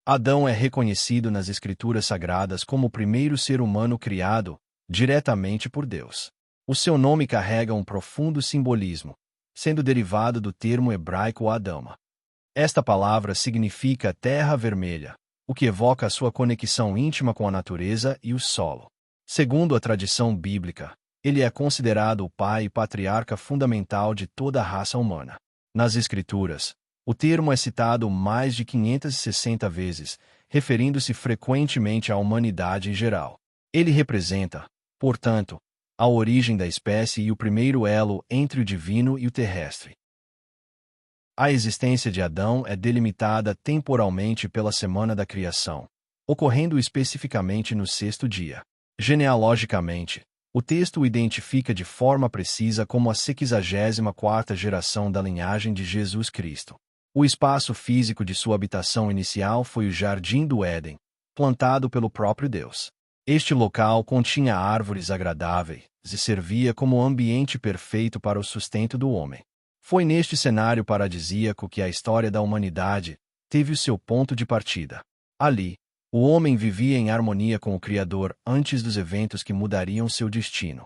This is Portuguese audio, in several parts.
Adão é reconhecido nas Escrituras Sagradas como o primeiro ser humano criado diretamente por Deus. O seu nome carrega um profundo simbolismo, sendo derivado do termo hebraico Adama. Esta palavra significa terra vermelha, o que evoca a sua conexão íntima com a natureza e o solo. Segundo a tradição bíblica, ele é considerado o pai e patriarca fundamental de toda a raça humana. Nas Escrituras, o termo é citado mais de 560 vezes, referindo-se frequentemente à humanidade em geral. Ele representa, portanto, a origem da espécie e o primeiro elo entre o divino e o terrestre. A existência de Adão é delimitada temporalmente pela semana da criação, ocorrendo especificamente no sexto dia. Genealogicamente, o texto o identifica de forma precisa como a 64ª geração da linhagem de Jesus Cristo. O espaço físico de sua habitação inicial foi o Jardim do Éden, plantado pelo próprio Deus. Este local continha árvores agradáveis e servia como ambiente perfeito para o sustento do homem. Foi neste cenário paradisíaco que a história da humanidade teve o seu ponto de partida. Ali, o homem vivia em harmonia com o Criador antes dos eventos que mudariam seu destino.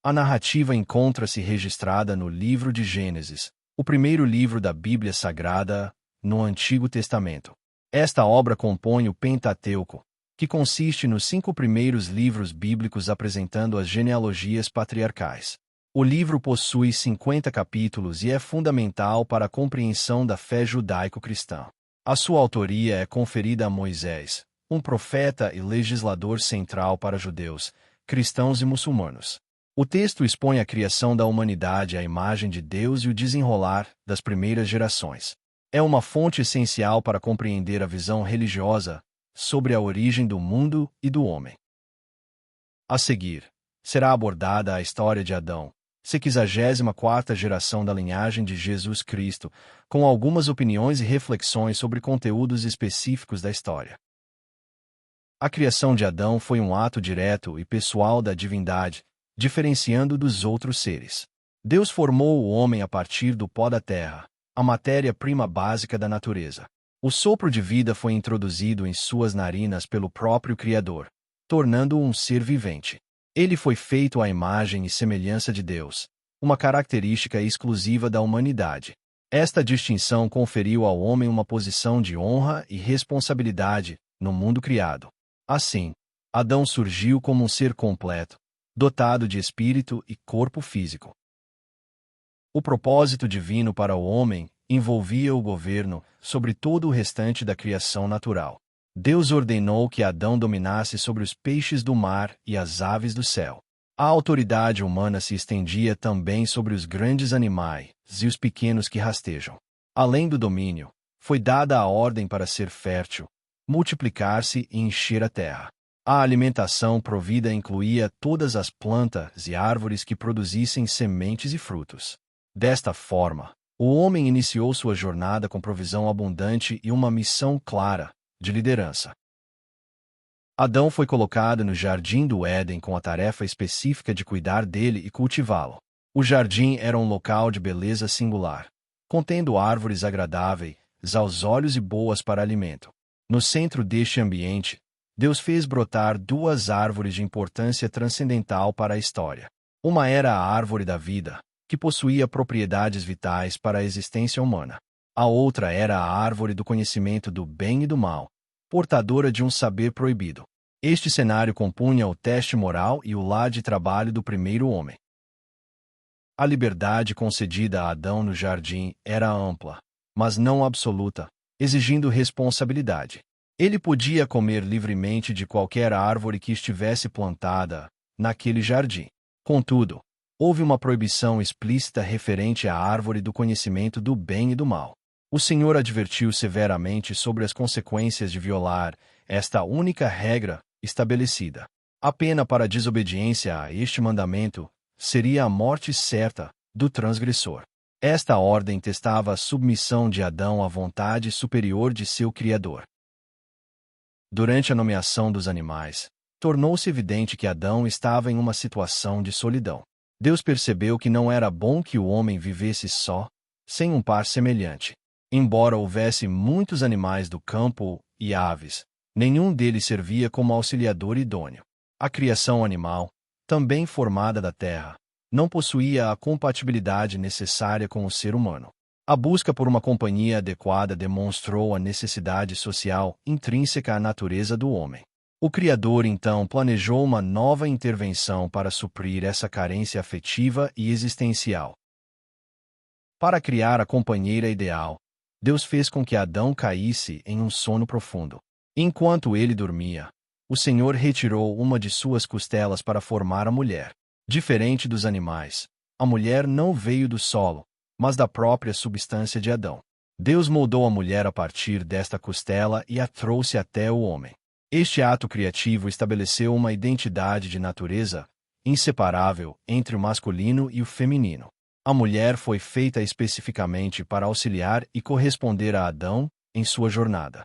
A narrativa encontra-se registrada no livro de Gênesis, o primeiro livro da Bíblia Sagrada, no Antigo Testamento. Esta obra compõe o Pentateuco, que consiste nos 5 primeiros livros bíblicos apresentando as genealogias patriarcais. O livro possui 50 capítulos e é fundamental para a compreensão da fé judaico-cristã. A sua autoria é conferida a Moisés, um profeta e legislador central para judeus, cristãos e muçulmanos. O texto expõe a criação da humanidade à imagem de Deus e o desenrolar das primeiras gerações. É uma fonte essencial para compreender a visão religiosa sobre a origem do mundo e do homem. A seguir, será abordada a história de Adão, 64ª geração da linhagem de Jesus Cristo, com algumas opiniões e reflexões sobre conteúdos específicos da história. A criação de Adão foi um ato direto e pessoal da divindade, diferenciando dos outros seres. Deus formou o homem a partir do pó da terra, a matéria-prima básica da natureza. O sopro de vida foi introduzido em suas narinas pelo próprio Criador, tornando-o um ser vivente. Ele foi feito à imagem e semelhança de Deus, uma característica exclusiva da humanidade. Esta distinção conferiu ao homem uma posição de honra e responsabilidade no mundo criado. Assim, Adão surgiu como um ser completo, dotado de espírito e corpo físico. O propósito divino para o homem envolvia o governo sobre todo o restante da criação natural. Deus ordenou que Adão dominasse sobre os peixes do mar e as aves do céu. A autoridade humana se estendia também sobre os grandes animais e os pequenos que rastejam. Além do domínio, foi dada a ordem para ser fértil, multiplicar-se e encher a terra. A alimentação provida incluía todas as plantas e árvores que produzissem sementes e frutos. Desta forma, o homem iniciou sua jornada com provisão abundante e uma missão clara de liderança. Adão foi colocado no Jardim do Éden com a tarefa específica de cuidar dele e cultivá-lo. O jardim era um local de beleza singular, contendo árvores agradáveis aos olhos e boas para alimento. No centro deste ambiente, Deus fez brotar 2 árvores de importância transcendental para a história. Uma era a árvore da vida, que possuía propriedades vitais para a existência humana. A outra era a árvore do conhecimento do bem e do mal, portadora de um saber proibido. Este cenário compunha o teste moral e o lar de trabalho do primeiro homem. A liberdade concedida a Adão no jardim era ampla, mas não absoluta, exigindo responsabilidade. Ele podia comer livremente de qualquer árvore que estivesse plantada naquele jardim. Contudo, houve uma proibição explícita referente à árvore do conhecimento do bem e do mal. O Senhor advertiu severamente sobre as consequências de violar esta única regra estabelecida. A pena para a desobediência a este mandamento seria a morte certa do transgressor. Esta ordem testava a submissão de Adão à vontade superior de seu Criador. Durante a nomeação dos animais, tornou-se evidente que Adão estava em uma situação de solidão. Deus percebeu que não era bom que o homem vivesse só, sem um par semelhante. Embora houvesse muitos animais do campo e aves, nenhum deles servia como auxiliador idôneo. A criação animal, também formada da terra, não possuía a compatibilidade necessária com o ser humano. A busca por uma companhia adequada demonstrou a necessidade social intrínseca à natureza do homem. O Criador então planejou uma nova intervenção para suprir essa carência afetiva e existencial. Para criar a companheira ideal, Deus fez com que Adão caísse em um sono profundo. Enquanto ele dormia, o Senhor retirou uma de suas costelas para formar a mulher. Diferente dos animais, a mulher não veio do solo, mas da própria substância de Adão. Deus moldou a mulher a partir desta costela e a trouxe até o homem. Este ato criativo estabeleceu uma identidade de natureza inseparável entre o masculino e o feminino. A mulher foi feita especificamente para auxiliar e corresponder a Adão em sua jornada.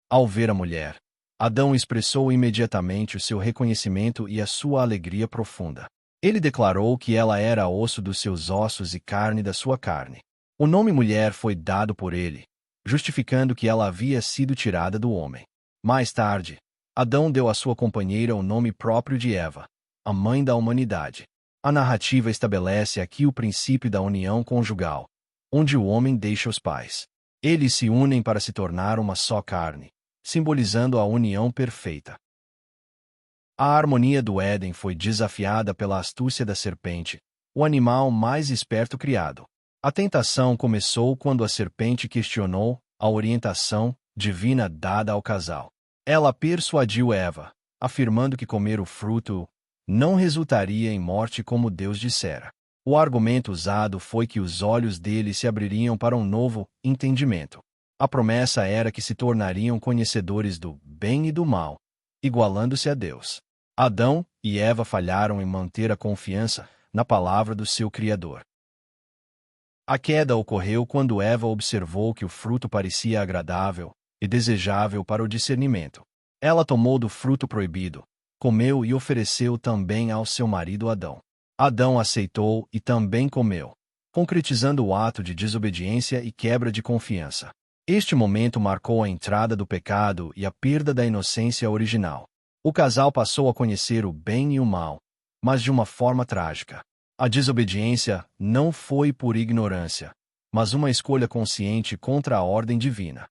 Ao ver a mulher, Adão expressou imediatamente o seu reconhecimento e a sua alegria profunda. Ele declarou que ela era osso dos seus ossos e carne da sua carne. O nome mulher foi dado por ele, justificando que ela havia sido tirada do homem. Mais tarde, Adão deu à sua companheira o nome próprio de Eva, a mãe da humanidade. A narrativa estabelece aqui o princípio da união conjugal, onde o homem deixa os pais. Eles se unem para se tornar uma só carne, simbolizando a união perfeita. A harmonia do Éden foi desafiada pela astúcia da serpente, o animal mais esperto criado. A tentação começou quando a serpente questionou a orientação divina dada ao casal. Ela persuadiu Eva, afirmando que comer o fruto não resultaria em morte como Deus dissera. O argumento usado foi que os olhos deles se abririam para um novo entendimento. A promessa era que se tornariam conhecedores do bem e do mal, igualando-se a Deus. Adão e Eva falharam em manter a confiança na palavra do seu Criador. A queda ocorreu quando Eva observou que o fruto parecia agradável e desejável para o discernimento. Ela tomou do fruto proibido, comeu e ofereceu também ao seu marido Adão. Adão aceitou e também comeu, concretizando o ato de desobediência e quebra de confiança. Este momento marcou a entrada do pecado e a perda da inocência original. O casal passou a conhecer o bem e o mal, mas de uma forma trágica. A desobediência não foi por ignorância, mas uma escolha consciente contra a ordem divina.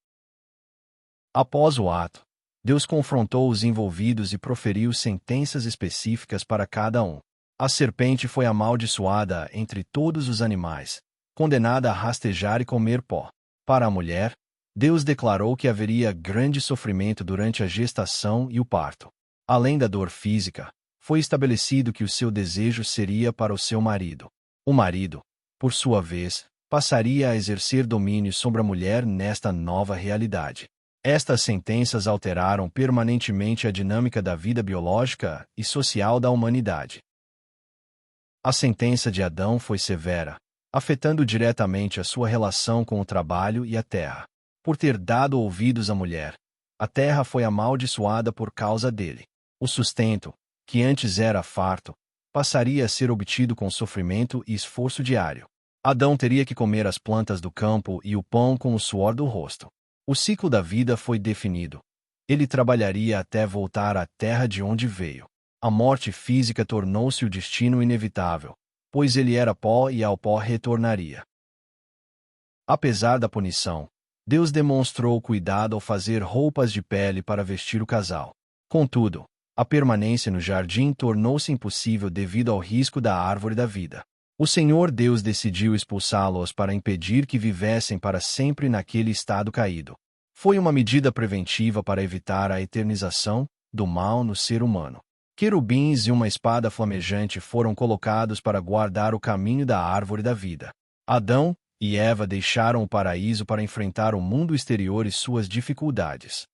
Após o ato, Deus confrontou os envolvidos e proferiu sentenças específicas para cada um. A serpente foi amaldiçoada entre todos os animais, condenada a rastejar e comer pó. Para a mulher, Deus declarou que haveria grande sofrimento durante a gestação e o parto. Além da dor física, foi estabelecido que o seu desejo seria para o seu marido. O marido, por sua vez, passaria a exercer domínio sobre a mulher nesta nova realidade. Estas sentenças alteraram permanentemente a dinâmica da vida biológica e social da humanidade. A sentença de Adão foi severa, afetando diretamente a sua relação com o trabalho e a terra. Por ter dado ouvidos à mulher, a terra foi amaldiçoada por causa dele. O sustento, que antes era farto, passaria a ser obtido com sofrimento e esforço diário. Adão teria que comer as plantas do campo e o pão com o suor do rosto. O ciclo da vida foi definido. Ele trabalharia até voltar à terra de onde veio. A morte física tornou-se o destino inevitável, pois ele era pó e ao pó retornaria. Apesar da punição, Deus demonstrou cuidado ao fazer roupas de pele para vestir o casal. Contudo, a permanência no jardim tornou-se impossível devido ao risco da árvore da vida. O Senhor Deus decidiu expulsá-los para impedir que vivessem para sempre naquele estado caído. Foi uma medida preventiva para evitar a eternização do mal no ser humano. Querubins e uma espada flamejante foram colocados para guardar o caminho da árvore da vida. Adão e Eva deixaram o paraíso para enfrentar o mundo exterior e suas dificuldades.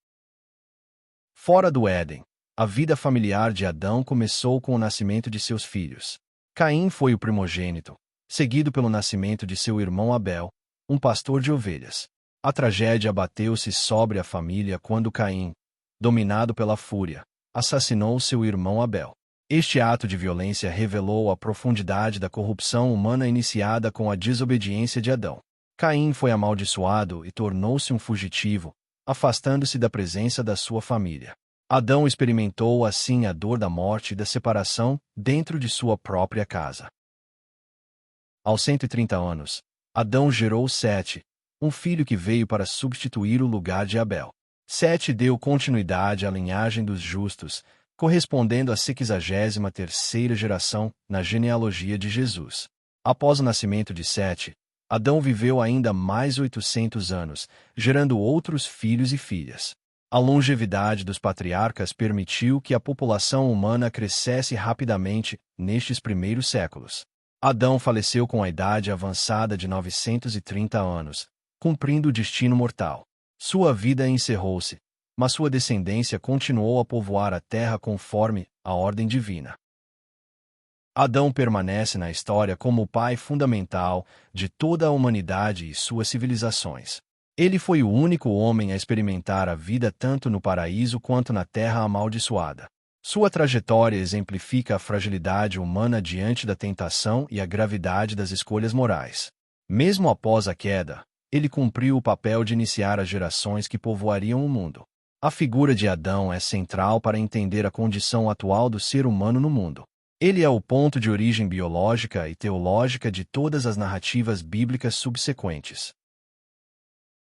Fora do Éden, a vida familiar de Adão começou com o nascimento de seus filhos. Caim foi o primogênito, seguido pelo nascimento de seu irmão Abel, um pastor de ovelhas. A tragédia abateu-se sobre a família quando Caim, dominado pela fúria, assassinou seu irmão Abel. Este ato de violência revelou a profundidade da corrupção humana iniciada com a desobediência de Adão. Caim foi amaldiçoado e tornou-se um fugitivo, afastando-se da presença da sua família. Adão experimentou assim a dor da morte e da separação dentro de sua própria casa. Aos 130 anos, Adão gerou Sete, um filho que veio para substituir o lugar de Abel. Sete deu continuidade à linhagem dos justos, correspondendo à 63ª geração na genealogia de Jesus. Após o nascimento de Sete, Adão viveu ainda mais 800 anos, gerando outros filhos e filhas. A longevidade dos patriarcas permitiu que a população humana crescesse rapidamente nestes primeiros séculos. Adão faleceu com a idade avançada de 930 anos, cumprindo o destino mortal. Sua vida encerrou-se, mas sua descendência continuou a povoar a terra conforme a ordem divina. Adão permanece na história como o pai fundamental de toda a humanidade e suas civilizações. Ele foi o único homem a experimentar a vida tanto no paraíso quanto na terra amaldiçoada. Sua trajetória exemplifica a fragilidade humana diante da tentação e a gravidade das escolhas morais. Mesmo após a queda, ele cumpriu o papel de iniciar as gerações que povoariam o mundo. A figura de Adão é central para entender a condição atual do ser humano no mundo. Ele é o ponto de origem biológica e teológica de todas as narrativas bíblicas subsequentes.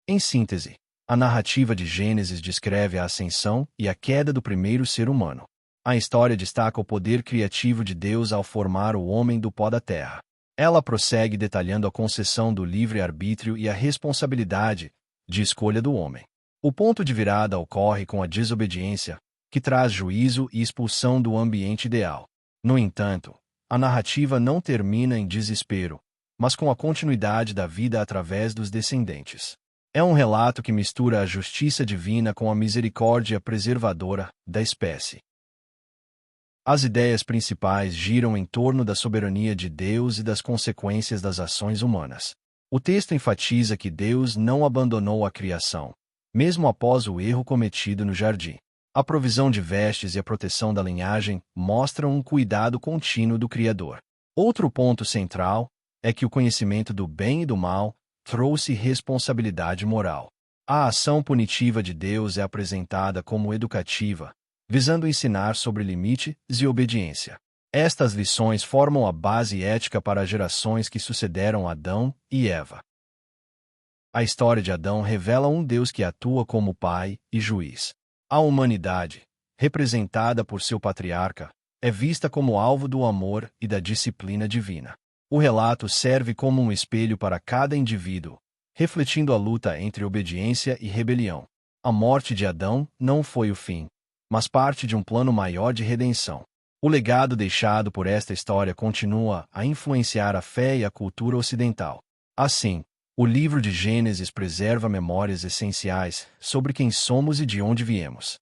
Em síntese, a narrativa de Gênesis descreve a ascensão e a queda do primeiro ser humano. A história destaca o poder criativo de Deus ao formar o homem do pó da terra. Ela prossegue detalhando a concessão do livre-arbítrio e a responsabilidade de escolha do homem. O ponto de virada ocorre com a desobediência, que traz juízo e expulsão do ambiente ideal. No entanto, a narrativa não termina em desespero, mas com a continuidade da vida através dos descendentes. É um relato que mistura a justiça divina com a misericórdia preservadora da espécie. As ideias principais giram em torno da soberania de Deus e das consequências das ações humanas. O texto enfatiza que Deus não abandonou a criação, mesmo após o erro cometido no jardim. A provisão de vestes e a proteção da linhagem mostram um cuidado contínuo do Criador. Outro ponto central é que o conhecimento do bem e do mal trouxe responsabilidade moral. A ação punitiva de Deus é apresentada como educativa, visando ensinar sobre limites e obediência. Estas lições formam a base ética para as gerações que sucederam Adão e Eva. A história de Adão revela um Deus que atua como pai e juiz. A humanidade, representada por seu patriarca, é vista como alvo do amor e da disciplina divina. O relato serve como um espelho para cada indivíduo, refletindo a luta entre obediência e rebelião. A morte de Adão não foi o fim, mas parte de um plano maior de redenção. O legado deixado por esta história continua a influenciar a fé e a cultura ocidental. Assim, o livro de Gênesis preserva memórias essenciais sobre quem somos e de onde viemos.